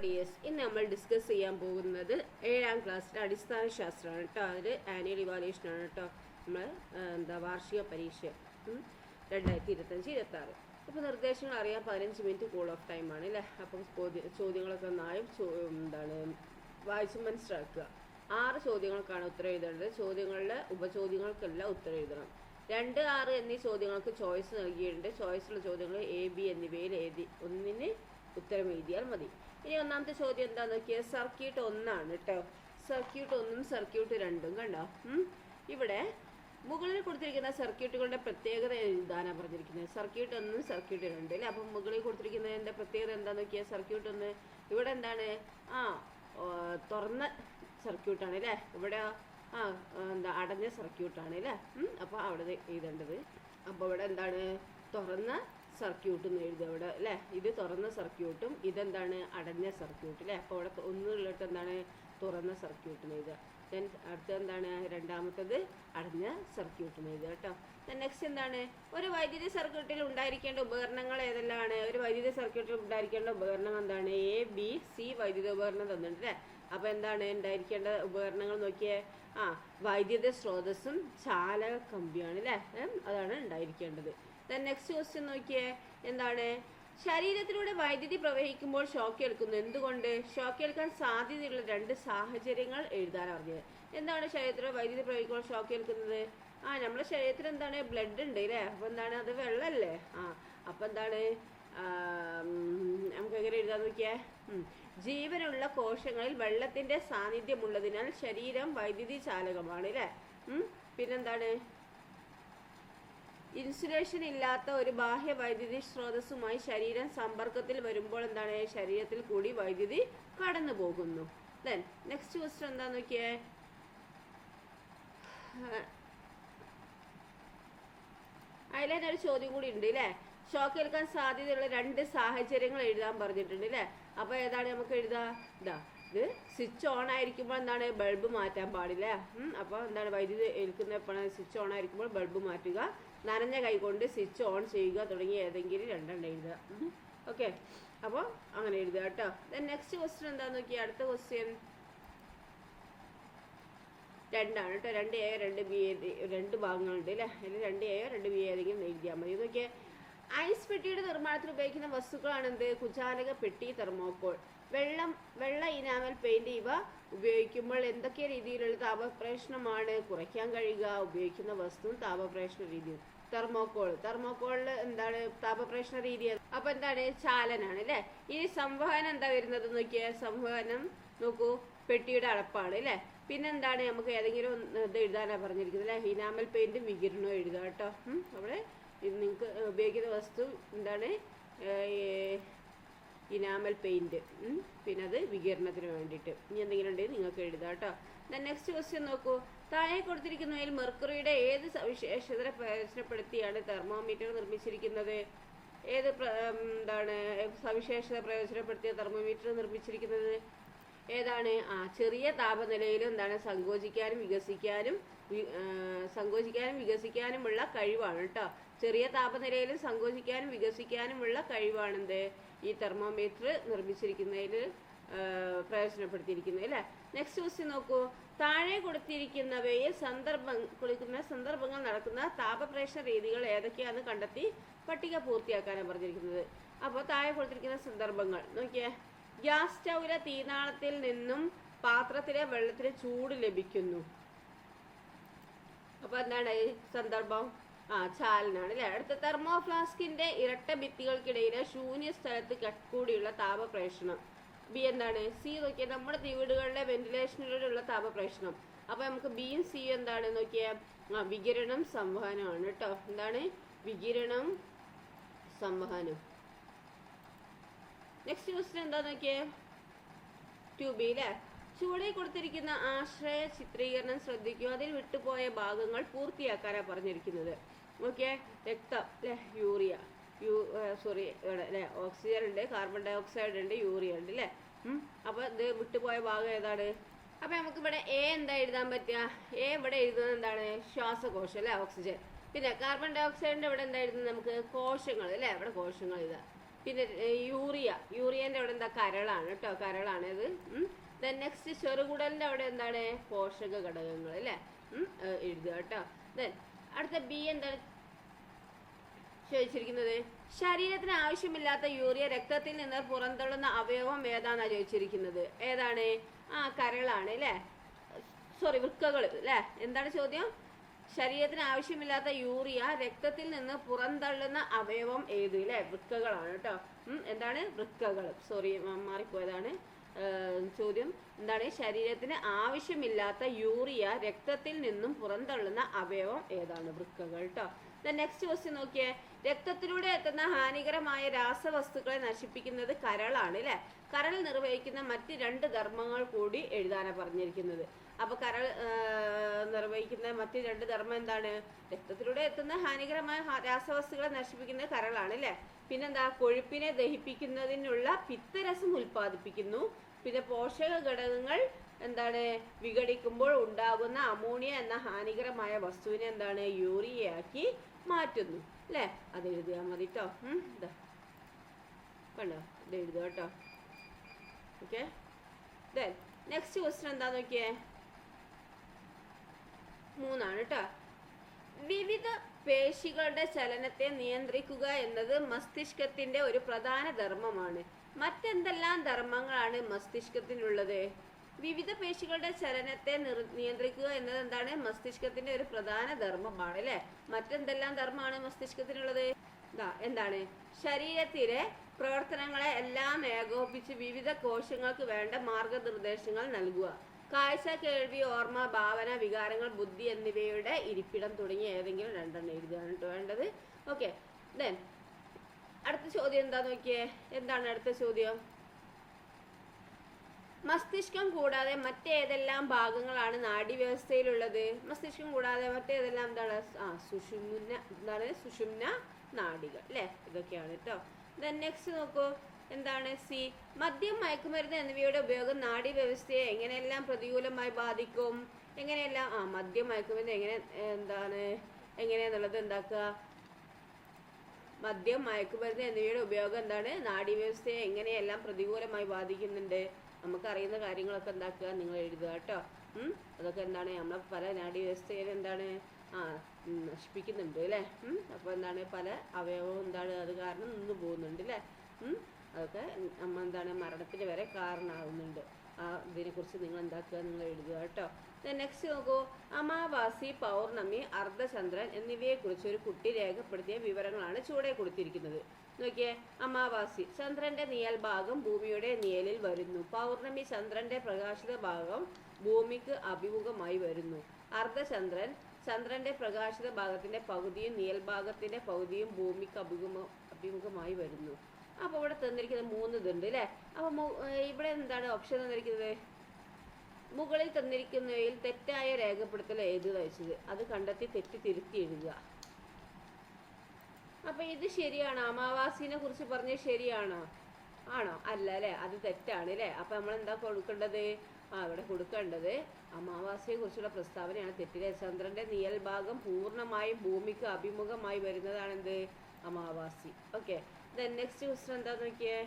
Dears, ഇന്ന് നമ്മൾ discuss ചെയ്യാൻ പോകുന്നത് 7ാം ക്ലാസ്സിലെ അടിസ്ഥാന ശാസ്ത്രമാണ് കേട്ടോ. അതിൽ ആനുവൽ ഇവാലുവേഷനാണ് കേട്ടോ. നമ്മൾ വാർഷിക പരീക്ഷ 2025-26. അപ്പോൾ നിർദ്ദേശങ്ങൾ അറിയാൻ 15 മിനിറ്റ് കൂൾ ഓഫ് ടൈമാണ് അല്ലേ. അപ്പം ചോദ്യങ്ങളൊക്കെ നന്നായും വായിച്ച് മനസ്സിലാക്കുക. 6 ചോദ്യങ്ങൾക്കാണ് ഉത്തരം എഴുതേണ്ടത്. ചോദ്യങ്ങളുടെ ഉപചോദ്യങ്ങൾക്കെല്ലാം ഉത്തരം എഴുതണം. 2, 6 എന്നീ ചോദ്യങ്ങൾക്ക് ചോയ്സ് നൽകിയിട്ടുണ്ട്. ചോയ്സുള്ള ചോദ്യങ്ങൾ A, B എന്നിവയിൽ ഒന്നിന് ഉത്തരം എഴുതിയാൽ മതി. ഇനി ഒന്നാമത്തെ ചോദ്യം എന്താണെന്ന് നോക്കിയാൽ സർക്യൂട്ട് 1 കേട്ടോ. സർക്യൂട്ട് 1ഉം സർക്യൂട്ട് 2ഉം കണ്ടോ. ഇവിടെ മുകളിൽ കൊടുത്തിരിക്കുന്ന സർക്യൂട്ടുകളുടെ പ്രത്യേകത എഴുതാനാണ് പറഞ്ഞിരിക്കുന്നത്. സർക്യൂട്ട് 1ഉം സർക്യൂട്ട് 2 അല്ലേ. അപ്പം മുകളിൽ കൊടുത്തിരിക്കുന്നതിൻ്റെ പ്രത്യേകത എന്താണെന്ന് നോക്കിയാൽ സർക്യൂട്ട് 1 ഇവിടെ എന്താണ് തുറന്ന സർക്യൂട്ടാണ് അല്ലേ. ഇവിടെ അടഞ്ഞ സർക്യൂട്ടാണ് അല്ലേ. അപ്പോൾ അവിടെ എഴുതേണ്ടത്. അപ്പോൾ ഇവിടെ എന്താണ് തുറന്ന സർക്യൂട്ട് എന്ന് എഴുതുക ഇവിടെ അല്ലേ. ഇത് തുറന്ന സർക്യൂട്ടും ഇതെന്താണ് അടഞ്ഞ സർക്യൂട്ട് അല്ലേ. അപ്പോൾ ഇവിടെ ഒന്നുള്ളിട്ട് എന്താണ് തുറന്ന സർക്യൂട്ടിന് എഴുതുക. ദെൻ അടുത്തത് എന്താണ് രണ്ടാമത്തത് അടഞ്ഞ സർക്യൂട്ടിന് എഴുതുക കേട്ടോ. ദെൻ നെക്സ്റ്റ് എന്താണ് ഒരു വൈദ്യുതി സർക്യൂട്ടിൽ ഉണ്ടായിരിക്കേണ്ട ഉപകരണങ്ങൾ ഏതെല്ലാമാണ്. ഒരു വൈദ്യുതി സർക്യൂട്ടിൽ ഉണ്ടായിരിക്കേണ്ട ഉപകരണം എന്താണ് A, B, C വൈദ്യുത ഉപകരണം തന്നിട്ടുണ്ട് അല്ലേ. അപ്പോൾ എന്താണ് ഉണ്ടായിരിക്കേണ്ട ഉപകരണങ്ങൾ നോക്കിയേ. വൈദ്യുത സ്രോതസ്സും ചാലക കമ്പിയാണ് അല്ലേ. അതാണ് ഉണ്ടായിരിക്കേണ്ടത്. ദെൻ നെക്സ്റ്റ് ക്വസ്റ്റ്യൻ നോക്കിയേ. എന്താണ് ശരീരത്തിലൂടെ വൈദ്യുതി പ്രവഹിക്കുമ്പോൾ ഷോക്ക് ഏൽക്കുന്നു. എന്തുകൊണ്ട്? ഷോക്ക് ഏൽക്കാൻ സാധ്യതയുള്ള 2 സാഹചര്യങ്ങൾ എഴുതാനാണ് പറഞ്ഞത്. എന്താണ് ശരീരത്തിലൂടെ വൈദ്യുതി പ്രവഹിക്കുമ്പോൾ ഷോക്ക് ഏൽക്കുന്നത്? നമ്മുടെ ശരീരത്തിൽ എന്താണ് ബ്ലഡ് ഉണ്ട് അല്ലേ. അപ്പോൾ എന്താണ് അത് വെള്ളമല്ലേ. അപ്പോൾ എന്താണ് നമുക്ക് എങ്ങനെ എഴുതാൻ നോക്കിയേ. ജീവനുള്ള കോശങ്ങളിൽ വെള്ളത്തിന്റെ സാന്നിധ്യമുള്ളതിനാൽ ശരീരം വൈദ്യുതി ചാലകമാണ് അല്ലേ. പിന്നെന്താണ് ഇൻസുലേഷൻ ഇല്ലാത്ത ഒരു ബാഹ്യ വൈദ്യുതി സ്രോതസ്സുമായി ശരീരം സമ്പർക്കത്തിൽ വരുമ്പോൾ എന്താണ് ശരീരത്തിൽ കൂടി വൈദ്യുതി കടന്നു പോകുന്നു. ദെൻ നെക്സ്റ്റ് ക്വസ്റ്റ്യൻ എന്താന്ന് നോക്കിയേ. അതിൽ ഒരു ചോദ്യം കൂടി ഉണ്ട് അല്ലേ. ഷോക്ക് ഏൽക്കാൻ സാധ്യതയുള്ള 2 സാഹചര്യങ്ങൾ എഴുതാൻ പറഞ്ഞിട്ടുണ്ട് അല്ലേ. അപ്പോൾ ഏതാണ് നമുക്ക് എഴുതാ. ഇത് സ്വിച്ച് ഓൺ ആയിരിക്കുമ്പോൾ എന്താണ് ബൾബ് മാറ്റാൻ പാടില്ല. അപ്പോൾ എന്താണ് വൈദ്യുതി ഏൽക്കുന്ന എപ്പോഴാണ് സ്വിച്ച് ഓൺ ആയിരിക്കുമ്പോൾ ബൾബ് മാറ്റുക, നനഞ്ഞ കൈ കൊണ്ട് സ്വിച്ച് ഓൺ ചെയ്യുക തുടങ്ങിയ ഏതെങ്കിലും 2 എഴുതുക. ഓക്കെ, അപ്പോൾ അങ്ങനെ എഴുതുക കേട്ടോ. ദെൻ നെക്സ്റ്റ് ക്വസ്റ്റ്യൻ എന്താന്ന് നോക്കിയാൽ അടുത്ത ക്വസ്റ്റ്യൻ 2 കേട്ടോ. 2A 2B 2 ഭാഗങ്ങളുണ്ട് അല്ലേ. അതിൽ 2A 2B ഏതെങ്കിലും എഴുതിയാൽ മതി. നോക്കിയേ ഐസ് പെട്ടിയുടെ നിർമ്മാണത്തിൽ ഉപയോഗിക്കുന്ന വസ്തുക്കളാണ് എന്ത് കുചാലക പെട്ടി, തെർമോക്കോൾ. വെള്ള ഇനാമൽ പെയിന്റ് ഇവ ഉപയോഗിക്കുമ്പോൾ എന്തൊക്കെ രീതിയിലുള്ള താപപ്രേഷണമാണ് കുറയ്ക്കാൻ കഴിയുക. ഉപയോഗിക്കുന്ന വസ്തുവും താപപ്രേഷണ രീതിയും. തെർമോക്കോളിൽ എന്താണ് താപപ്രേഷണ രീതി. അപ്പൊ എന്താണ് ചാലനാണ് അല്ലെ. ഇനി സംവഹനം എന്താ വരുന്നത് നോക്കിയാൽ. സംവഹനം നോക്കൂ പെട്ടിയുടെ അടപ്പാണ് അല്ലെ. പിന്നെന്താണ് നമുക്ക് ഏതെങ്കിലും ഇത് എഴുതാനാണ് പറഞ്ഞിരിക്കുന്നത് അല്ലെ. ഇനാമൽ പെയിന്റും വികിരണവും എഴുതുക കേട്ടോ. അവിടെ നിങ്ങൾക്ക് ഉപയോഗിക്കുന്ന വസ്തു എന്താണ് ഇനാമൽ പെയിന്റ്, പിന്നെ അത് വികിരണത്തിന് വേണ്ടിയിട്ട്. ഇനി എന്തെങ്കിലും ഉണ്ടെങ്കിൽ നിങ്ങൾക്ക് എഴുതാം കേട്ടോ. ദെൻ നെക്സ്റ്റ് ക്വസ്റ്റ്യൻ നോക്കൂ. താഴെ കൊടുത്തിരിക്കുന്നതിൽ മെർക്കുറിയുടെ ഏത് സവിശേഷത പ്രയോജനപ്പെടുത്തിയാണ് തെർമോമീറ്റർ നിർമ്മിച്ചിരിക്കുന്നത്. ഏത് സവിശേഷത പ്രയോജനപ്പെടുത്തിയ തെർമോമീറ്റർ നിർമ്മിച്ചിരിക്കുന്നത് ഏതാണ്? ചെറിയ താപനിലയിലും എന്താണ് സങ്കോചിക്കാനും വികസിക്കാനുമുള്ള കഴിവാണ് കേട്ടോ. ചെറിയ താപനിലയിലും സങ്കോചിക്കാനും വികസിക്കാനുമുള്ള കഴിവാണെന്ത് ഈ തെർമോമീറ്റർ നിർമ്മിച്ചിരിക്കുന്നതിൽ പ്രയോജനപ്പെടുത്തിയിരിക്കുന്നത് അല്ലേ. നെക്സ്റ്റ് ക്വസ്റ്റ്യൻ നോക്കൂ. താഴെ കൊടുത്തിരിക്കുന്നവയിൽ സന്ദർഭങ്ങൾ നടക്കുന്ന താപപ്രേഷണ രീതികൾ ഏതൊക്കെയാണെന്ന് കണ്ടെത്തി പട്ടിക പൂർത്തിയാക്കാനാണ് പറഞ്ഞിരിക്കുന്നത്. അപ്പോൾ താഴെ കൊടുത്തിരിക്കുന്ന സന്ദർഭങ്ങൾ നോക്കിയേ. ഗ്യാസ് സ്റ്റൗവിലെ തീനാളത്തിൽ നിന്നും പാത്രത്തിലെ വെള്ളത്തിന് ചൂട് ലഭിക്കുന്നു. അപ്പൊ എന്താണ് സന്ദർഭം? ചാലനാണ് അല്ലെ. അടുത്ത തെർമോഫ്ലാസ്കിന്റെ ഇരട്ട ഭിത്തികൾക്കിടയിലെ ശൂന്യ സ്ഥലത്ത് കൂടിയുള്ള താപപ്രേഷണം. ബി എന്താണ്? സി നോക്കിയാൽ നമ്മുടെ വീടുകളിലെ വെന്റിലേഷനിലൂടെയുള്ള താപപ്രേഷണം. അപ്പൊ നമുക്ക് ബിയും സിയും എന്താണ് നോക്കിയാൽ വികിരണം സംവഹനമാണ് കേട്ടോ. എന്താണ് വികിരണം സംവഹനം. നെക്സ്റ്റ് ക്വസ്റ്റ്യൻ എന്താ നോക്കിയേ. 2B അല്ലേ. ചുവടെ കൊടുത്തിരിക്കുന്ന ആശ്രയ ചിത്രീകരണം ശ്രദ്ധിക്കുക. അതിൽ വിട്ടുപോയ ഭാഗങ്ങൾ പൂർത്തിയാക്കാനാണ് പറഞ്ഞിരിക്കുന്നത്. ഓക്കെ, രക്തം അല്ലെ, യൂറിയ ഇവിടെ അല്ലെ ഓക്സിജൻ ഉണ്ട്, കാർബൺ ഡൈ ഓക്സൈഡ് ഉണ്ട്, യൂറിയ ഉണ്ട് അല്ലേ. അപ്പൊ ഇത് വിട്ടുപോയ ഭാഗം ഏതാണ്? അപ്പൊ നമുക്ക് ഇവിടെ A എന്താ എഴുതാൻ പറ്റുക? A ഇവിടെ എഴുതുന്നത് എന്താണ് ശ്വാസകോശം അല്ലെ, ഓക്സിജൻ. പിന്നെ കാർബൺ ഡൈ ഓക്സൈഡിന്റെ ഇവിടെ എന്താ എഴുതുന്നത് നമുക്ക് കോശങ്ങൾ അല്ലെ. ഇവിടെ കോശങ്ങൾ ഇതാ പിന്നെ യൂറിയൻ്റെ അവിടെ എന്താ കരളാണ് കേട്ടോ, കരളാണ് ഇത്. ദെൻ നെക്സ്റ്റ് ചെറുകുടലിൻ്റെ അവിടെ എന്താണ് പോഷക ഘടകങ്ങൾ അല്ലേ, എഴുതുക കേട്ടോ. ദെൻ അടുത്ത ബി എന്താണ് ചോദിച്ചിരിക്കുന്നത്, ശരീരത്തിന് ആവശ്യമില്ലാത്ത യൂറിയ രക്തത്തിൽ നിന്ന് പുറന്തള്ളുന്ന അവയവം ഏതാണെന്നാണ് ചോദിച്ചിരിക്കുന്നത്. ഏതാണ്? കരളാണ് അല്ലേ, സോറി വൃക്കകൾ അല്ലേ. എന്താണ് ചോദ്യം? ശരീരത്തിന് ആവശ്യമില്ലാത്ത യൂറിയ രക്തത്തിൽ നിന്ന് പുറന്തള്ളുന്ന അവയവം ഏത് അല്ലേ, വൃക്കകളാണ് കേട്ടോ. എന്താണ്? വൃക്കകൾ. സോറി മാറിപ്പോയതാണ് ചോദ്യം. എന്താണ്? ശരീരത്തിന് ആവശ്യമില്ലാത്ത യൂറിയ രക്തത്തിൽ നിന്നും പുറന്തള്ളുന്ന അവയവം ഏതാണ്? വൃക്കകൾ കേട്ടോ. നെക്സ്റ്റ് ക്വസ്റ്റ്യൻ നോക്കിയേ, രക്തത്തിലൂടെ എത്തുന്ന ഹാനികരമായ രാസവസ്തുക്കളെ നശിപ്പിക്കുന്നത് കരളാണ് അല്ലേ. കരൾ നിർവഹിക്കുന്ന മറ്റ് 2 ധർമ്മങ്ങൾ കൂടി എഴുതാനാണ് പറഞ്ഞിരിക്കുന്നത്. അപ്പൊ കരൾ നിർവഹിക്കുന്ന മറ്റ് 2 ധർമ്മം എന്താണ്? രക്തത്തിലൂടെ എത്തുന്ന ഹാനികരമായ രാസവസ്തുക്കളെ നശിപ്പിക്കുന്നത് കരളാണ് അല്ലേ. പിന്നെന്താ? കൊഴുപ്പിനെ ദഹിപ്പിക്കുന്നതിനുള്ള പിത്തരസം ഉൽപ്പാദിപ്പിക്കുന്നു. പിന്നെ പോഷക ഘടകങ്ങൾ എന്താണ്? വിഘടിക്കുമ്പോൾ ഉണ്ടാകുന്ന അമോണിയ എന്ന ഹാനികരമായ വസ്തുവിനെ എന്താണ്? യൂറിയയാക്കി മാറ്റുന്നു അല്ലേ. അത് എഴുതിയാൽ മതി കേട്ടോ. ഇതാ കണ്ടോ, ഇത് എഴുതുക കേട്ടോ. ഓക്കെ. ദെൻ നെക്സ്റ്റ് ക്വസ്റ്റ്യൻ എന്താ നോക്കിയേ, 3 കേട്ടോ. വിവിധ പേശികളുടെ ചലനത്തെ നിയന്ത്രിക്കുക എന്നത് മസ്തിഷ്കത്തിന്റെ ഒരു പ്രധാന ധർമ്മമാണ്. മറ്റെന്തെല്ലാം ധർമ്മങ്ങളാണ് മസ്തിഷ്കത്തിനുള്ളത്? വിവിധ പേശികളുടെ ചലനത്തെ നിയന്ത്രിക്കുക എന്നത് എന്താണ്? മസ്തിഷ്കത്തിന്റെ ഒരു പ്രധാന ധർമ്മമാണ് അല്ലെ. മറ്റെന്തെല്ലാം ധർമ്മമാണ് മസ്തിഷ്കത്തിനുള്ളത്? എന്താണ്? ശരീരത്തിലെ പ്രവർത്തനങ്ങളെ എല്ലാം ഏകോപിപ്പിച്ച് വിവിധ കോശങ്ങൾക്ക് വേണ്ട മാർഗനിർദ്ദേശങ്ങൾ നൽകുക. കാഴ്ച, കേൾവി, ഓർമ്മ, ഭാവന, വികാരങ്ങൾ, ബുദ്ധി എന്നിവയുടെ ഇരിപ്പിടം തുടങ്ങിയ ഏതെങ്കിലും 2 എഴുതുകയാണ് വേണ്ടത്. ഓക്കെ. ദെൻ അടുത്ത ചോദ്യം എന്താ നോക്കിയേ, എന്താണ് അടുത്ത ചോദ്യം? മസ്തിഷ്കം കൂടാതെ മറ്റേതെല്ലാം ഭാഗങ്ങളാണ് നാഡീവ്യവസ്ഥയിലുള്ളത്? മസ്തിഷ്കം കൂടാതെ മറ്റേതെല്ലാം എന്താണ്? സുഷുമ്ന നാഡികൾ അല്ലേ. ഇതൊക്കെയാണ് കേട്ടോ. ദെൻ നെക്സ്റ്റ് നോക്കൂ, എന്താണ്? സി, മദ്യം, മയക്കുമരുന്ന് എന്നിവയുടെ ഉപയോഗം നാഡീവ്യവസ്ഥയെ എങ്ങനെയെല്ലാം പ്രതികൂലമായി ബാധിക്കും? എങ്ങനെയെല്ലാം? മദ്യം, മയക്കുമരുന്ന് എങ്ങനെയാന്നുള്ളത് എന്താക്കുക? മദ്യം, മയക്കുമരുന്ന് എന്നിവയുടെ ഉപയോഗം എന്താണ്? നാഡീവ്യവസ്ഥയെ എങ്ങനെയെല്ലാം പ്രതികൂലമായി ബാധിക്കുന്നുണ്ട്? നമുക്കറിയുന്ന കാര്യങ്ങളൊക്കെ എന്താക്കുക? നിങ്ങൾ എഴുതുക കേട്ടോ. അതൊക്കെ എന്താണ്? നമ്മളെ പല നാഡീവ്യവസ്ഥയിൽ എന്താണ്? നശിപ്പിക്കുന്നുണ്ട് അല്ലേ. അപ്പോൾ എന്താണ്? പല അവയവവും എന്താണ്? അത് കാരണം നിന്ന് പോകുന്നുണ്ട് അല്ലേ. അതൊക്കെ നമ്മൾ എന്താണ്? മരണത്തിന് വരെ കാരണമാകുന്നുണ്ട്. ഇതിനെക്കുറിച്ച് നിങ്ങൾ എന്താക്കുക? നിങ്ങൾ എഴുതുക കേട്ടോ. നെക്സ്റ്റ് നോക്കൂ, അമാവാസി, പൗർണമി, അർദ്ധചന്ദ്രൻ എന്നിവയെക്കുറിച്ച് ഒരു കുട്ടി രേഖപ്പെടുത്തിയ വിവരങ്ങളാണ് ചുവടെ കൊടുത്തിരിക്കുന്നത്. നോക്കിയേ, അമാവാസി, ചന്ദ്രന്റെ നിഴൽ ഭാഗം ഭൂമിയുടെ നിഴലിൽ വരുന്നു. പൗർണമി, ചന്ദ്രന്റെ പ്രകാശിത ഭാഗം ഭൂമിക്ക് അഭിമുഖമായി വരുന്നു. അർദ്ധചന്ദ്രൻ, ചന്ദ്രന്റെ പ്രകാശിത ഭാഗത്തിന്റെ പകുതിയും നിഴൽ ഭാഗത്തിന്റെ പകുതിയും ഭൂമിക്ക് അഭിമുഖമായി വരുന്നു. അപ്പോൾ ഇവിടെ തന്നിരിക്കുന്നത് 3 ഇതുണ്ട് അല്ലേ. അപ്പോൾ ഇവിടെ എന്താണ് ഓപ്ഷൻ തന്നിരിക്കുന്നത്? മുകളിൽ തന്നിരിക്കുന്നവയിൽ തെറ്റായ രേഖപ്പെടുത്തൽ ഏത് വെച്ചത് അത് കണ്ടെത്തി തെറ്റ് തിരുത്തി എഴുതുക. അപ്പൊ ഇത് ശരിയാണോ? അമാവാസിനെ കുറിച്ച് പറഞ്ഞത് ശരിയാണോ? ആണോ? അല്ല അല്ലേ, അത് തെറ്റാണ് അല്ലേ. അപ്പൊ നമ്മൾ എന്താ കൊടുക്കേണ്ടത്? ഇവിടെ കൊടുക്കേണ്ടത് അമാവാസിയെ കുറിച്ചുള്ള പ്രസ്താവനയാണ് തെറ്റിലെ. ചന്ദ്രന്റെ നിഴൽ ഭാഗം പൂർണ്ണമായും ഭൂമിക്ക് അഭിമുഖമായി വരുന്നതാണെന്ത്? അമാവാസി. ഓക്കെ. ദെൻ നെക്സ്റ്റ് ക്വസ്റ്റ്യൻ എന്താ നോക്കിയേ,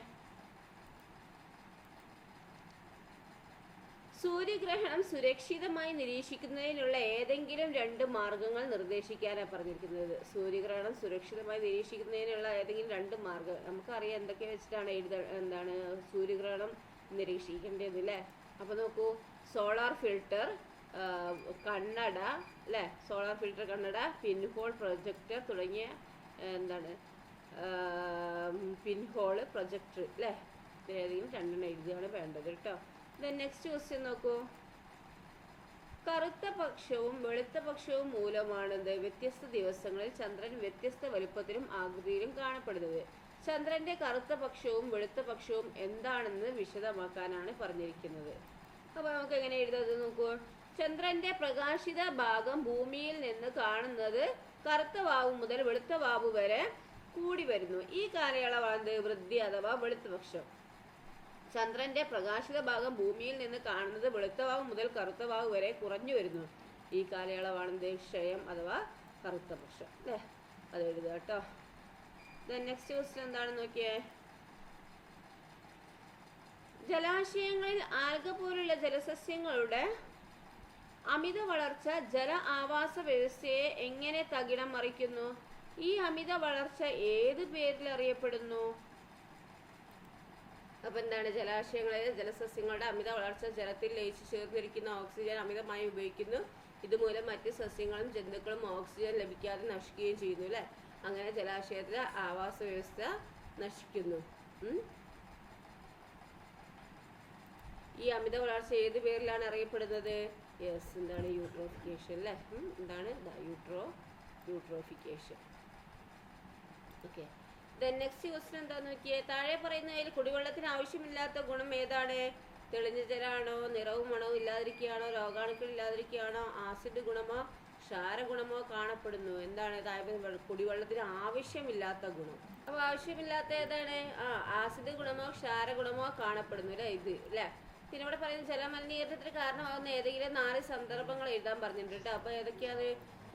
സൂര്യഗ്രഹണം സുരക്ഷിതമായി നിരീക്ഷിക്കുന്നതിനുള്ള ഏതെങ്കിലും 2 മാർഗങ്ങൾ നിർദ്ദേശിക്കാനാണ് പറഞ്ഞിരിക്കുന്നത്. സൂര്യഗ്രഹണം സുരക്ഷിതമായി നിരീക്ഷിക്കുന്നതിനുള്ള ഏതെങ്കിലും 2 മാർഗം നമുക്കറിയാം എന്തൊക്കെ വെച്ചിട്ടാണ് എന്താണ് സൂര്യഗ്രഹണം നിരീക്ഷിക്കേണ്ടത് അല്ലേ. അപ്പോൾ നോക്കൂ, സോളാർ ഫിൽട്ടർ, കണ്ണട അല്ലേ, സോളാർ ഫിൽട്ടർ, കണ്ണട, പിൻഹോൾ പ്രൊജക്ടർ തുടങ്ങിയ എന്താണ് പിൻഹോൾ പ്രൊജക്ടർ അല്ലേ. ഏതെങ്കിലും 2 എഴുതുകയാണ് വേണ്ടത് കേട്ടോ. നെക്സ്റ്റ് ക്വസ്റ്റ്യൻ നോക്കൂ, കറുത്ത പക്ഷവും വെളുത്ത പക്ഷവും മൂലമാണെന്ന് വ്യത്യസ്ത ദിവസങ്ങളിൽ ചന്ദ്രൻ വ്യത്യസ്ത വലുപ്പത്തിലും ആകൃതിയിലും കാണപ്പെടുന്നത്. ചന്ദ്രന്റെ കറുത്ത പക്ഷവും വെളുത്ത പക്ഷവും എന്താണെന്ന് വിശദമാക്കാനാണ് പറഞ്ഞിരിക്കുന്നത്. അപ്പോൾ നമുക്ക് എങ്ങനെ എഴുതാത് നോക്കൂ, ചന്ദ്രന്റെ പ്രകാശിത ഭാഗം ഭൂമിയിൽ നിന്ന് കാണുന്നത് കറുത്ത വാവു മുതൽ വെളുത്ത വാവു വരെ കൂടി വരുന്നു. ഈ കാലയളവാണ് വൃദ്ധി അഥവാ വെളുത്ത പക്ഷം. ചന്ദ്രന്റെ പ്രകാശിത ഭാഗം ഭൂമിയിൽ നിന്ന് കാണുന്നത് വെളുത്ത വാവ് മുതൽ കറുത്ത വാവ് വരെ കുറഞ്ഞു വരുന്നു. ഈ കാലയളവാണ് ക്ഷയം അഥവാ കറുത്ത പക്ഷം അല്ലേ. അത് എഴുതുക കേട്ടോ. നെക്സ്റ്റ് ക്വസ്റ്റ്യൻ എന്താണെന്ന് നോക്കിയേ, ജലാശയങ്ങളിൽ ആൽഗ പോലുള്ള ജലസസ്യങ്ങളുടെ അമിത വളർച്ച ജല ആവാസ വ്യവസ്ഥയെ എങ്ങനെ തകിടം മറിക്കുന്നു? ഈ അമിത വളർച്ച ഏത് പേരിൽ അറിയപ്പെടുന്നു? അപ്പൊ എന്താണ്? ജലാശയങ്ങളിലെ ജലസസ്യങ്ങളുടെ അമിത വളർച്ച ജലത്തിൽ ലയിച്ചു ചേർന്നിരിക്കുന്ന ഓക്സിജൻ അമിതമായി ഉപയോഗിക്കുന്നു. ഇതുമൂലം മറ്റ് സസ്യങ്ങളും ജന്തുക്കളും ഓക്സിജൻ ലഭിക്കാതെ നശിക്കുകയും ചെയ്യുന്നു അല്ലെ. അങ്ങനെ ജലാശയത്തിലെ ആവാസ വ്യവസ്ഥ നശിക്കുന്നു. ഈ അമിത വളർച്ച ഏത് പേരിലാണ് അറിയപ്പെടുന്നത്? യെസ്, എന്താണ്? യൂട്രോഫിക്കേഷൻ അല്ലേ. എന്താണ്? യൂട്രോഫിക്കേഷൻ. ഓക്കെ. നെക്സ്റ്റ് ക്വസ്റ്റ്യൻ എന്താന്ന് നോക്കിയേ. താഴെ പറയുന്നതിൽ കുടിവെള്ളത്തിന് ആവശ്യമില്ലാത്ത ഗുണം ഏതാണ്? തെളിഞ്ഞ ജലമാണോ? നിറവും മണവും ഇല്ലാതിരിക്കുകയാണോ? രോഗാണുക്കൾ ഇല്ലാതിരിക്കുകയാണോ? ആസിഡ് ഗുണമോ ക്ഷാര ഗുണമോ കാണപ്പെടുന്നു? എന്താണ്? കുടിവെള്ളത്തിന് ആവശ്യമില്ലാത്ത ഗുണം. അപ്പൊ ആവശ്യമില്ലാത്ത ഏതാണ്? ആസിഡ് ഗുണമോ ക്ഷാര ഗുണമോ കാണപ്പെടുന്നു അല്ലെ. ഇത് അല്ലെ. പിന്നെ ഇവിടെ പറയുന്നത് ജലമലിനീകരണത്തിന് കാരണമാകുന്ന ഏതെങ്കിലും 4 സന്ദർഭങ്ങൾ എഴുതാൻ പറഞ്ഞിട്ടുണ്ട്. അപ്പൊ ഏതൊക്കെയാണ്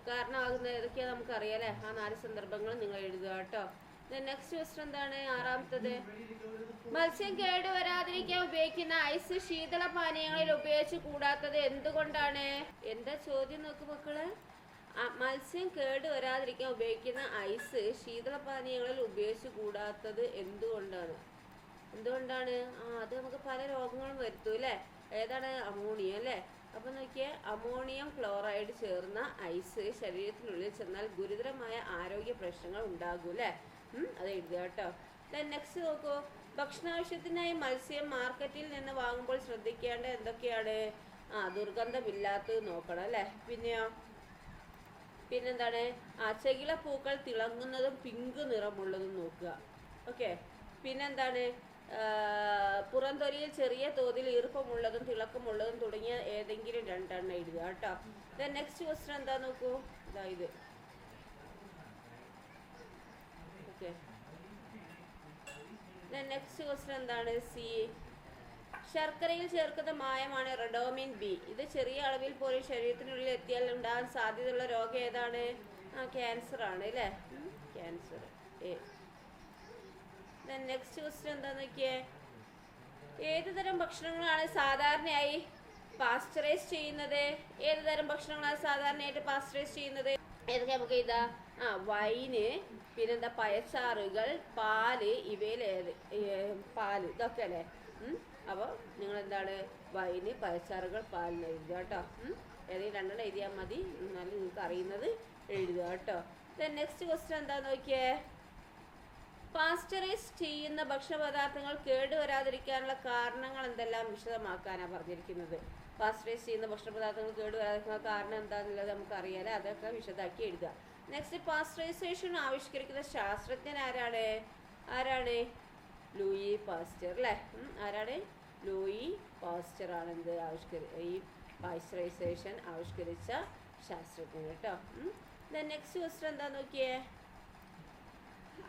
കാരണമാകുന്നത്? ഏതൊക്കെയാ നമുക്കറിയാം അല്ലെ. ആ 4 സന്ദർഭങ്ങൾ നിങ്ങൾ എഴുതുക കേട്ടോ. നെക്സ്റ്റ് ക്വസ്റ്റ്യൻ എന്താണ്? 6ാമത്തത്. മത്സ്യം കേടുവരാതിരിക്കാൻ ഉപയോഗിക്കുന്ന ഐസ് ശീതള പാനീയങ്ങളിൽ ഉപയോഗിച്ച് കൂടാത്തത് എന്തുകൊണ്ടാണ്? എന്താ ചോദ്യം നോക്ക് മക്കള്. മത്സ്യം കേടുവരാതിരിക്കാൻ ഉപയോഗിക്കുന്ന ഐസ് ശീതള പാനീയങ്ങളിൽ ഉപയോഗിച്ച് കൂടാത്തത് എന്തുകൊണ്ടാണ്? അത് നമുക്ക് പല രോഗങ്ങളും വരുത്തും അല്ലേ. ഏതാണ്? അമോണിയ അല്ലേ. അപ്പൊ നോക്കിയേ, അമോണിയം ക്ലോറൈഡ് ചേർന്ന ഐസ് ശരീരത്തിനുള്ളിൽ ചെന്നാൽ ഗുരുതരമായ ആരോഗ്യ പ്രശ്നങ്ങൾ ഉണ്ടാകും അല്ലേ. അത് എഴുതുക കേട്ടോ. നെക്സ്റ്റ് നോക്കൂ. ഭക്ഷണാവശ്യത്തിനായി മത്സ്യം മാർക്കറ്റിൽ നിന്ന് വാങ്ങുമ്പോൾ ശ്രദ്ധിക്കേണ്ട എന്തൊക്കെയാണ്? ദുർഗന്ധമില്ലാത്തത് നോക്കണം അല്ലേ. പിന്നെന്താണ്? ചെകിള പൂക്കൾ തിളങ്ങുന്നതും പിങ്ക് നിറമുള്ളതും നോക്കുക. ഓക്കെ. പിന്നെന്താണ്? പുറംതൊലിയിൽ ചെറിയ തോതിൽ ഈർപ്പമുള്ളതും തിളക്കമുള്ളതും തുടങ്ങിയ ഏതെങ്കിലും 2 എണ്ണം എഴുതുക കേട്ടോ. നെക്സ്റ്റ് ക്വസ്റ്റ്യൻ എന്താ നോക്കൂ. ഇത് ഓക്കെ. നെക്സ്റ്റ് ക്വസ്റ്റ്യൻ എന്താണ്? സി. ശർക്കരയിൽ ചേർക്കുന്ന മായമാണ് റെഡോമിൻ ബി. ഇത് ചെറിയ അളവിൽ പോലും ശരീരത്തിനുള്ളിൽ എത്തിയാൽ ഉണ്ടാകാൻ സാധ്യതയുള്ള രോഗം ഏതാണ്? ക്യാൻസർ ആണ് അല്ലേ. ക്യാൻസർ. നെക്സ്റ്റ് ക്വസ്റ്റ്യൻ എന്താന്ന് നോക്കിയേ. ഏത് തരം ഭക്ഷണങ്ങളാണ് സാധാരണയായി പാസ്ചറൈസ് ചെയ്യുന്നത്? ഏതൊക്കെ നമുക്ക് ഇതാ? വൈന്, പിന്നെന്താ? പഴച്ചാറുകൾ, പാല്, ഇവയിൽ പാല്, ഇതൊക്കെ അല്ലേ. അപ്പോൾ നിങ്ങൾ എന്താണ്? വൈന്, പഴച്ചാറുകൾ, പാലിന് എഴുതുക കേട്ടോ. ഏതെങ്കിലും 2 എണ്ണം എഴുതിയാൽ മതി. എന്നാലും നിങ്ങൾക്ക് അറിയുന്നത് എഴുതുക കേട്ടോ. നെക്സ്റ്റ് ക്വസ്റ്റ്യൻ എന്താന്ന് നോക്കിയേ. പാസ്ചറൈസ് ചെയ്യുന്ന ഭക്ഷണപദാർത്ഥങ്ങൾ കേടുവരാതിരിക്കാനുള്ള കാരണങ്ങൾ എന്തെല്ലാം വിശദമാക്കാനാണ് പറഞ്ഞിരിക്കുന്നത്. പാസ്ചറൈസ് ചെയ്യുന്ന ഭക്ഷണപദാർത്ഥങ്ങൾ കേടുവരാതിരിക്കാനുള്ള കാരണം എന്താണെന്നുള്ളത് നമുക്ക് അറിയാലോ. അതൊക്കെ വിശദമാക്കി എഴുതുക. നെക്സ്റ്റ്, പാസ്ചറൈസേഷൻ ആവിഷ്കരിക്കുന്ന ശാസ്ത്രജ്ഞൻ ആരാണ്? ലൂയി പാസ്റ്റർ അല്ലേ. ആരാണ്? ലൂയി പാസ്റ്റർ ആണ് ഈ പാസ്ചറൈസേഷൻ ആവിഷ്കരിച്ച ശാസ്ത്രജ്ഞൻ കേട്ടോ. നെക്സ്റ്റ് ക്വസ്റ്റ്യൻ എന്താ നോക്കിയേ.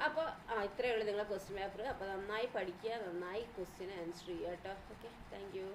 അപ്പോൾ ഇത്രയേ ഉള്ളൂ നിങ്ങളെ ക്വസ്റ്റ്യൻ പേപ്പർ. അപ്പോൾ നന്നായി പഠിക്കുക, നന്നായി ക്വസ്റ്റ്യൻ ആൻസർ ചെയ്യുക കേട്ടോ. Okay, thank you.